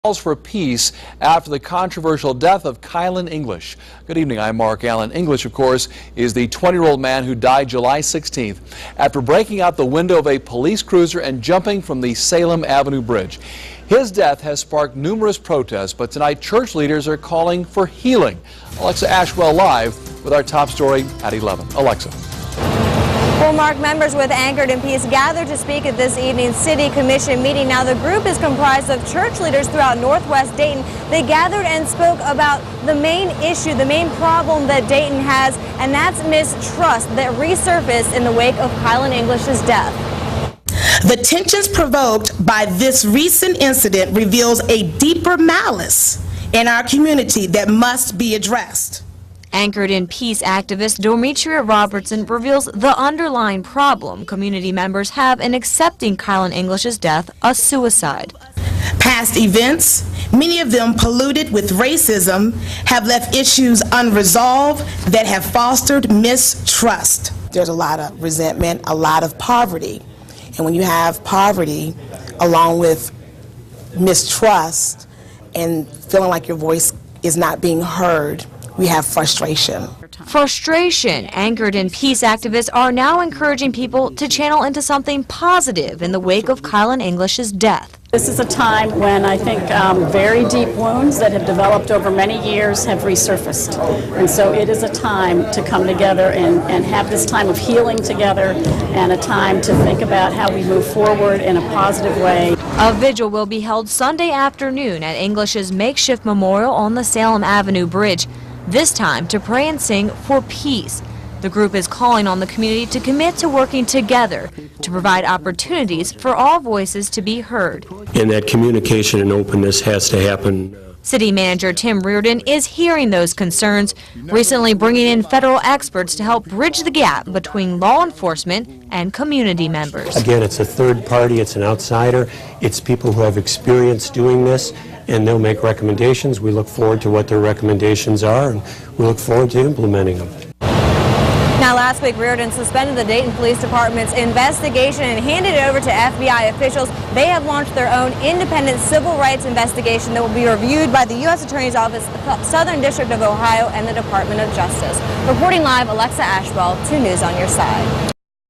Calls for peace after the controversial death of Kylen English. Good evening, I'm Mark Allen. English, of course, is the 20-year-old man who died July 16th after breaking out the window of a police cruiser and jumping from the Salem Avenue Bridge. His death has sparked numerous protests, but tonight church leaders are calling for healing. Alexa Ashwell live with our top story at 11. Alexa. Well, Mark, members with Anchored in Peace gathered to speak at this evening's City Commission meeting. Now, the group is comprised of church leaders throughout Northwest Dayton. They gathered and spoke about the main issue, the main problem that Dayton has, and that's mistrust that resurfaced in the wake of Kylen English's death. The tensions provoked by this recent incident reveals a deeper malice in our community that must be addressed. Anchored in Peace activist Demetria Robertson reveals the underlying problem community members have in accepting Kylen English's death a suicide. Past events, many of them polluted with racism, have left issues unresolved that have fostered mistrust. There's a lot of resentment, a lot of poverty. And when you have poverty along with mistrust and feeling like your voice is not being heard, we have frustration. Anchored in Peace activists are now encouraging people to channel into something positive in the wake of Kylen English's death. This is a time when I think very deep wounds that have developed over many years have resurfaced. And so it is a time to come together and have this time of healing together and a time to think about how we move forward in a positive way. A vigil will be held Sunday afternoon at English's makeshift memorial on the Salem Avenue Bridge. This time to pray and sing for peace. The group is calling on the community to commit to working together to provide opportunities for all voices to be heard. And that communication and openness has to happen. City Manager Tim Reardon is hearing those concerns, recently bringing in federal experts to help bridge the gap between law enforcement and community members. Again, it's a third party, it's an outsider, it's people who have experience doing this, and they'll make recommendations. We look forward to what their recommendations are, and we look forward to implementing them. Now, last week, Reardon suspended the Dayton Police Department's investigation and handed it over to FBI officials. They have launched their own independent civil rights investigation that will be reviewed by the U.S. Attorney's Office, the Southern District of Ohio, and the Department of Justice. Reporting live, Alexa Ashwell, 2 News on your side.